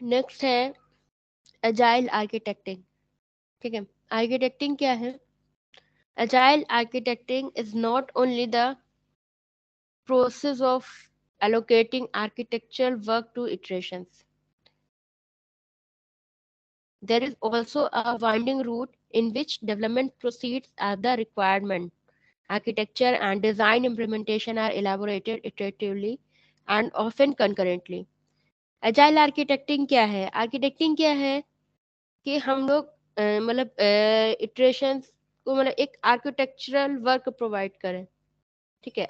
Next है agile आर्किटेक्टिंग। ठीक है, आर्किटेक्टिंग क्या है? Agile architecting is not only the process of allocating architectural work to iterations. There is also a winding route in which development proceeds as the requirement. Architecture and design implementation are elaborated iteratively and often concurrently. Agile architecting क्या है? Architecting क्या है कि हम लोग मतलब iterations को मतलब एक architectural work provide करें। ठीक है,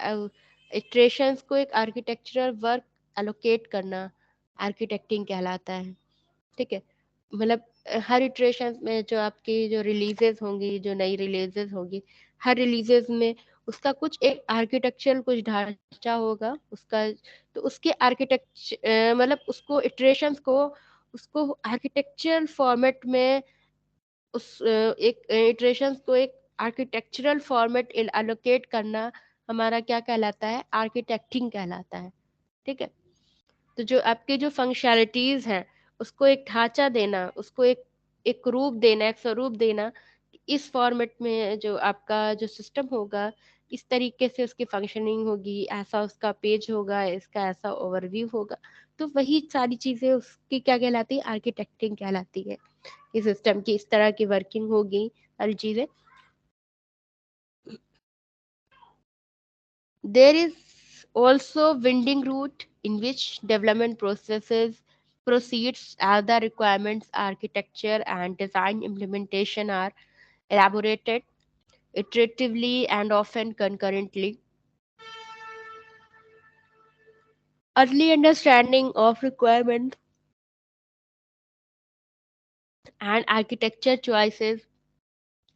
इटरेशंस को एक आर्किटेक्चरल वर्क एलोकेट करना आर्किटेक्टिंग कहलाता है। ठीक है, मतलब हर इटरेशन में जो आपकी जो रिलीजेस होंगी, जो नई रिलीजेस होगी, हर रिलीजेस में उसका कुछ एक आर्किटेक्चरल कुछ ढांचा होगा उसका। तो उसके आर्किटेक्चर मतलब उसको इटरेशंस को उसको आर्किटेक्चरल फॉर्मेट में उस एक इटरेशंस को एक आर्किटेक्चरल फॉर्मेट एलोकेट करना हमारा क्या कहलाता है? आर्किटेक्टिंग कहलाता है। ठीक है, तो जो आपके जो फंक्शनैलिटीज हैं उसको एक ढांचा देना, उसको एक एक रूप देना, एक स्वरूप देना। इस फॉर्मेट में जो आपका जो सिस्टम होगा, इस तरीके से उसकी फंक्शनिंग होगी, ऐसा उसका पेज होगा, इसका ऐसा ओवरव्यू होगा। तो वही सारी चीजें उसकी क्या कहलाती है? आर्किटेक्टिंग कहलाती है। इस सिस्टम की इस तरह की वर्किंग होगी, सारी चीजें। There is also winding route in which development processes proceeds as the requirements, architecture and design implementation are elaborated iteratively and often concurrently. Early understanding of requirements and architecture choices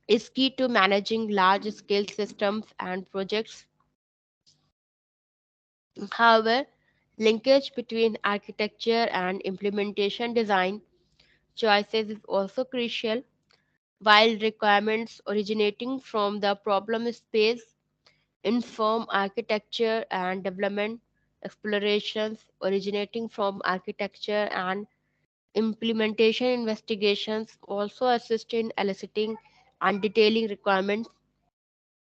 is key to managing large scale systems and projects. However, linkage between architecture and implementation design choices is also crucial. While requirements originating from the problem space inform architecture and development, explorations originating from architecture and implementation investigations also assist in eliciting and detailing requirements.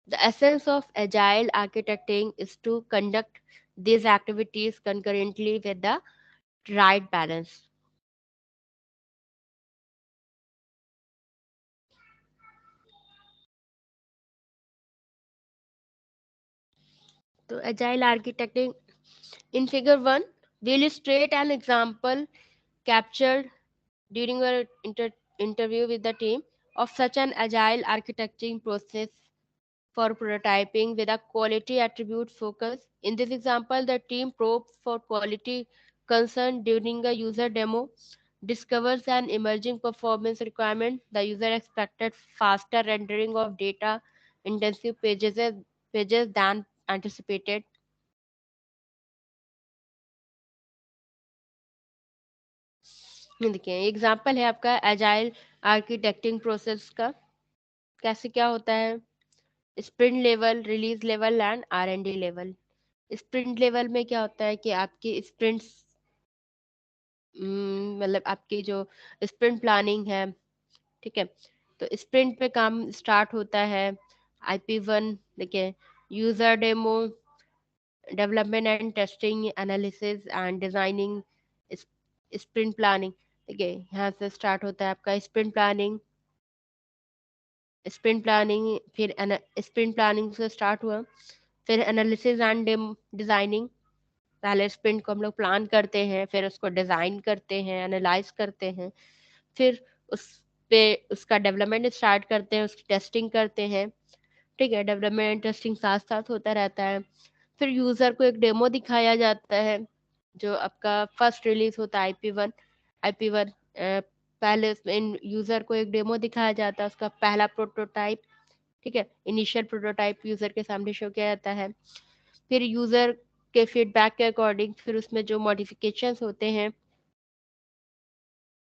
The essence of agile architecting is to conduct these activities concurrently with the right balance. So, agile architecting in figure 1, we illustrate an example captured during our interview with the team of such an agile architecting process for prototyping with a quality attribute focus. In this example, the team probes for quality concern during a user demo, discovers an emerging performance requirement. The user expected faster rendering of data intensive pages than anticipated. ये देखिए, example है आपका agile आर्किटेक्टिंग process का। कैसे क्या होता है? Sprint level, release level and R&D level. Sprint level में क्या होता है कि आपकी स्प्रिंट्स मतलब आपकी जो स्प्रिंट प्लानिंग है। ठीक है, तो स्प्रिंट पे काम स्टार्ट होता है। IP1 देखिए, user demo, development and testing, analysis and designing, sprint planning. ठीक है, यहाँ से स्टार्ट होता है आपका स्प्रिंट प्लानिंग। स्प्रिंट प्लानिंग फिर स्प्रिंट प्लानिंग से स्टार्ट हुआ, फिर एनालिसिस एंड डिजाइनिंग। पहले स्प्रिंट को हम लोग प्लान करते हैं, फिर उसको डिजाइन करते हैं, एनालाइज करते हैं, फिर उस पे उसका डेवलपमेंट स्टार्ट करते हैं, उसकी टेस्टिंग करते हैं। ठीक है, डेवलपमेंट टेस्टिंग साथ साथ होता रहता है। फिर यूजर को एक डेमो दिखाया जाता है, जो आपका फर्स्ट रिलीज होता है IP1। IP1 पहले उसमें यूजर को एक डेमो दिखाया जाता है, उसका पहला प्रोटोटाइप। ठीक है, इनिशियल प्रोटोटाइप यूजर के सामने शो किया जाता है। फिर यूजर के फीडबैक के अकॉर्डिंग फिर उसमें जो मॉडिफिकेशंस होते हैं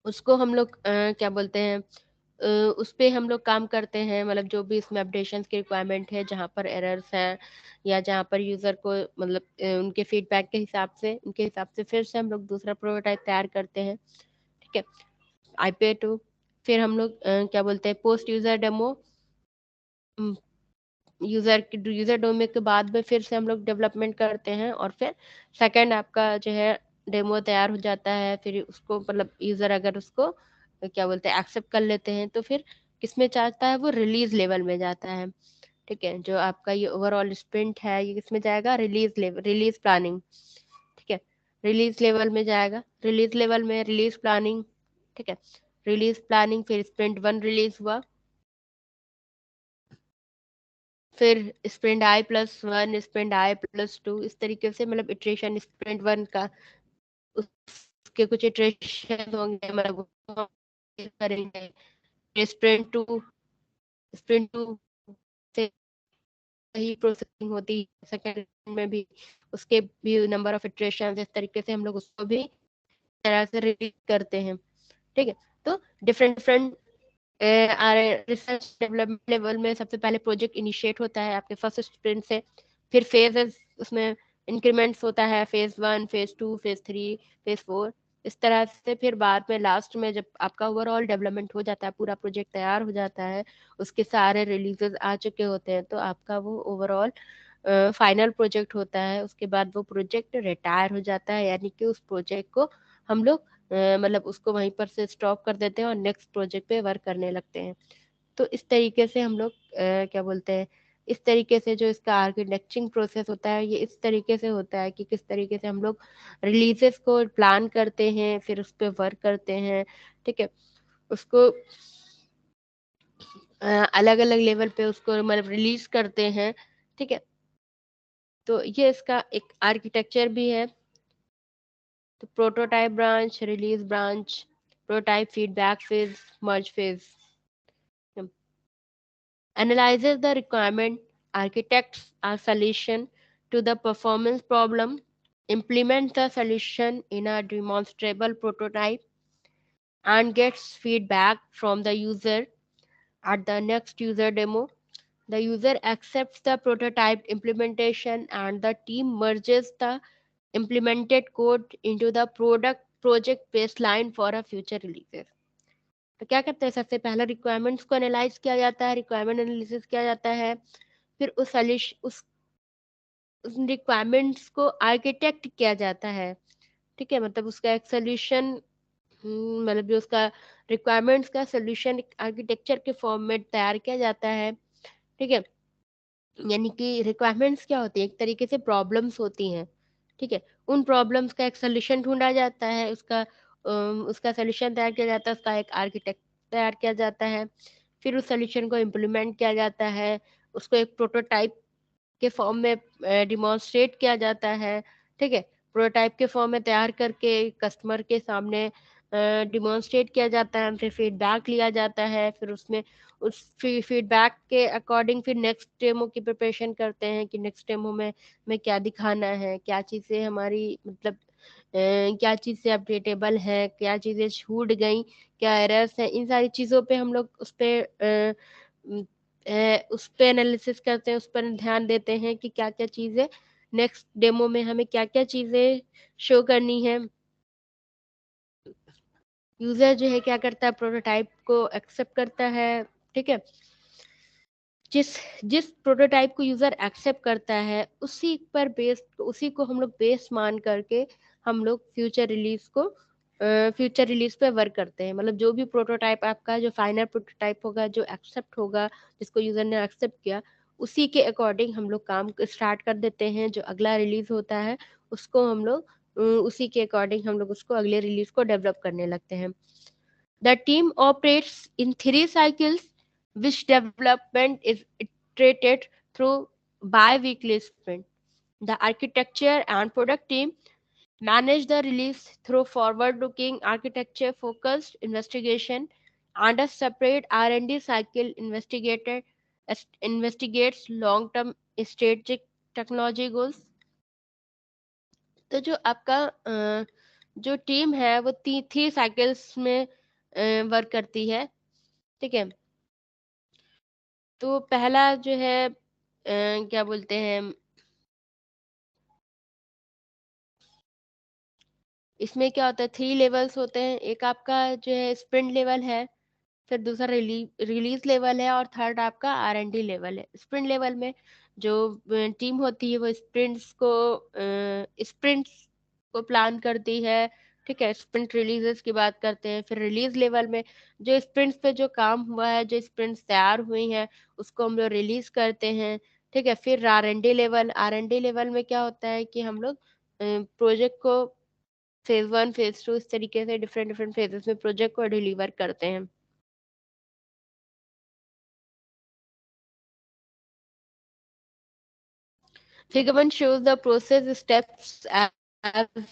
उसको हम लोग क्या बोलते हैं, उस पे हम लोग काम करते हैं। मतलब जो भी इसमें अपडेशंस की रिक्वायरमेंट है, जहाँ पर एरर्स हैं या जहाँ पर यूज़र को मतलब उनके फीडबैक के हिसाब से, उनके हिसाब से फिर से हम लोग दूसरा प्रोटोटाइप तैयार करते हैं। ठीक है, IP2। फिर हम लोग क्या बोलते हैं, पोस्ट यूजर डेमो, यूजर डोमे के बाद में फिर से हम लोग डेवलपमेंट करते हैं, और फिर सेकंड आपका जो है डेमो तैयार हो जाता है। फिर उसको मतलब यूजर अगर उसको क्या बोलते हैं एक्सेप्ट कर लेते हैं, तो फिर किसमें चाहता है, वो रिलीज लेवल में जाता है। ठीक है, जो आपका ये ओवरऑल स्प्रिंट है ये किसमें जाएगा, रिलीज लेवल, रिलीज प्लानिंग। ठीक है, रिलीज लेवल में जाएगा, रिलीज लेवल में रिलीज प्लानिंग। ठीक है, रिलीज प्लानिंग, फिर स्प्रिंट 1 रिलीज हुआ, फिर स्प्रिंट I+1, स्प्रिंट I+2, इस तरीके से मतलब इटरेशन स्प्रिंट 1 का उसके कुछ इटरेशन होंगे, मतलब वो करेंगे। स्प्रिंट 2, स्प्रिंट 2 से ही प्रोसेसिंग होती है, सेकंड में भी उसके भी नंबर ऑफ इटरेशन, इस तरीके से हम लोग उसको भी तरह से रिलीज करते हैं। ठीक है, तो different different research development level में सबसे पहले प्रोजेक्ट इनिशिएट होता है आपके फर्स्ट स्प्रिंट से, फिर फेजेस उसमें इंक्रीमेंट्स होता है, फेज 1, फेज 2, फेज 3, फेज 4, इस तरह से। फिर बाद में लास्ट में जब आपका ओवरऑल डेवलपमेंट हो जाता है, पूरा प्रोजेक्ट तैयार हो जाता है, उसके सारे रिलीजेस आ चुके होते हैं, तो आपका वो ओवरऑल फाइनल प्रोजेक्ट होता है। उसके बाद वो प्रोजेक्ट रिटायर हो जाता है, यानी कि उस प्रोजेक्ट को हम लोग मतलब उसको वहीं पर से स्टॉप कर देते हैं और नेक्स्ट प्रोजेक्ट पे वर्क करने लगते हैं। तो इस तरीके से हम लोग क्या बोलते हैं, इस तरीके से जो इसका आर्किटेक्चरिंग प्रोसेस होता है, ये इस तरीके से होता है कि किस तरीके से हम लोग रिलीजेस को प्लान करते हैं, फिर उस पर वर्क करते हैं। ठीक है, उसको अलग अलग लेवल पे उसको मतलब रिलीज करते हैं। ठीक है, तो ये इसका एक आर्किटेक्चर भी है। तो prototype branch, release branch, prototype, feedback phase, merge phase. Analyzes the requirement, architects a solution to the performance problem, implements the solution in a demonstrable prototype, and gets feedback from the user at the next user demo. The user accepts the prototype implementation and the team merges the implemented code into the project baseline for a future releases. तो क्या करते हैं, सबसे पहले requirements को analyse किया जाता है, रिक्वायरमेंट एनालिसिस किया जाता है, फिर उस रिक्वायरमेंट्स को आर्किटेक्ट किया जाता है। ठीक है, मतलब उसका एक सोल्यूशन, मतलब जो उसका रिक्वायरमेंट्स का सोल्यूशन आर्किटेक्चर के फॉर्म में तैयार किया जाता है। ठीक है, यानी कि रिक्वायरमेंट्स क्या होती है, एक तरीके से प्रॉब्लम्स होती हैं। ठीक है, उन प्रॉब्लम्स का एक सोल्यूशन ढूंढा जाता है, उसका सोल्यूशन तैयार किया जाता है, उसका एक आर्किटेक्ट तैयार किया जाता है, फिर उस सोल्यूशन को इम्प्लीमेंट किया जाता है, उसको एक प्रोटोटाइप के फॉर्म में डिमॉन्स्ट्रेट किया जाता है। ठीक है, प्रोटोटाइप के फॉर्म में तैयार करके कस्टमर के सामने डिमॉन्स्ट्रेट किया जाता है, फिर फीडबैक लिया जाता है, फिर उसमें उस फीडबैक के अकॉर्डिंग फिर नेक्स्ट डेमो की प्रिपरेशन करते हैं कि नेक्स्ट डेमो में क्या दिखाना है, क्या चीज़ें हमारी मतलब क्या चीज़ें अपडेटेबल है, क्या चीज़ें छूट गई, क्या एरर्स हैं, इन सारी चीज़ों पे हम लोग उस पे एनालिसिस करते हैं, उस पर ध्यान देते हैं कि क्या क्या चीज़ें नेक्स्ट डेमो में हमें क्या क्या चीज़ें शो करनी है। यूजर जो है क्या करता है, प्रोटोटाइप को एक्सेप्ट करता है। ठीक है, जिस जिस प्रोटोटाइप को यूजर एक्सेप्ट करता है उसी को हम लोग बेस मान करके हम लोग फ्यूचर रिलीज पे वर्क करते हैं। मतलब जो भी प्रोटोटाइप आपका जो फाइनल प्रोटोटाइप होगा, जो एक्सेप्ट होगा, जिसको यूजर ने एक्सेप्ट किया, उसी के अकॉर्डिंग हम लोग काम स्टार्ट कर देते हैं। जो अगला रिलीज होता है उसको हम लोग उसी के अकॉर्डिंग हम लोग उसको अगले रिलीज को डेवलप करने लगते हैं। The team operates in 3 cycles, which development is iterated through bi-weekly sprint. The architecture and product team manage the release through forward-looking architecture-focused investigation, and a separate R&D cycle investigates long-term strategic technology goals. तो जो आपका जो team है वो 3 cycles में work करती है। ठीक है, तो पहला जो है क्या बोलते हैं, इसमें क्या होता है, 3 लेवल्स होते हैं। एक आपका जो है स्प्रिंट लेवल है, फिर दूसरा रिलीज लेवल है, और थर्ड आपका R&D लेवल है। स्प्रिंट लेवल में जो टीम होती है वो स्प्रिंट्स को प्लान करती है। ठीक है, स्प्रिंट रिलीजेस की बात करते हैं। फिर रिलीज लेवल में जो स्प्रिंट्स पे जो काम हुआ है, जो स्प्रिंट्स तैयार हुई हैं, उसको हम लोग रिलीज करते हैं। ठीक है, फिर आर एन डी लेवल में क्या होता है कि हम लोग प्रोजेक्ट को फेज 1 फेज 2 इस तरीके से डिफरेंट डिफरेंट फेजेस में प्रोजेक्ट को डिलीवर करते हैं। Figure 1 shows the process steps as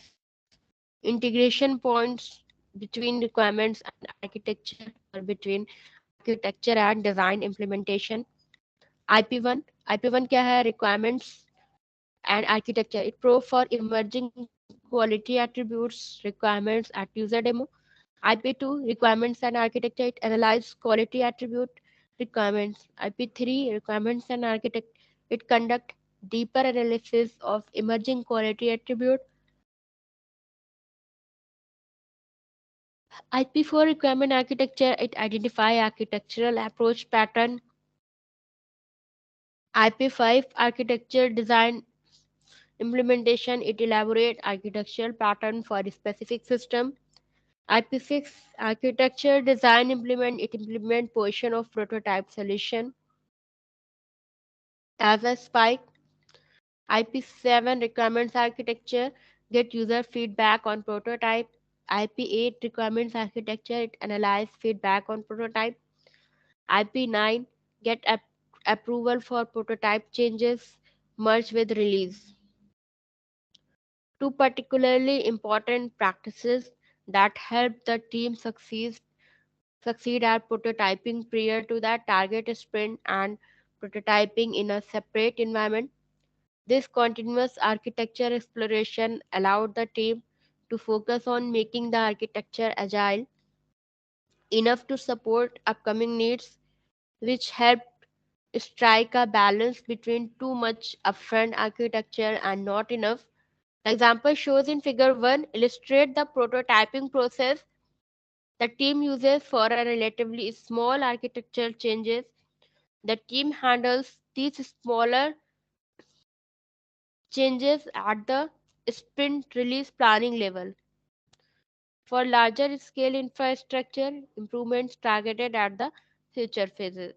integration points between requirements and architecture, or between architecture and design implementation. IP1 IP1 क्या है? Requirements and architecture. It probe for emerging quality attributes requirements at user demo. IP2 requirements and architecture. It analyze quality attribute requirements. IP3 requirements and architect. It conduct deeper analysis of emerging quality attribute. IP4 requirement architecture. It identify architectural approach pattern. IP5 architecture design implementation. It elaborate architectural pattern for a specific system. IP6 architecture design implement. It implement portion of prototype solution as a spike. IP7 requirements architecture, get user feedback on prototype. IP8 requirements architecture, it analyze feedback on prototype. IP9 get approval for prototype changes, merge with release. Two particularly important practices that help the team succeed are prototyping prior to the target sprint and prototyping in a separate environment. This continuous architecture exploration allowed the team to focus on making the architecture agile enough to support upcoming needs, which helped strike a balance between too much upfront architecture and not enough. The example shows in figure 1 illustrate the prototyping process the team uses for a relatively small architectural changes. The team handles these smaller changes at the sprint release planning level. For larger scale infrastructure improvements targeted at the future phases.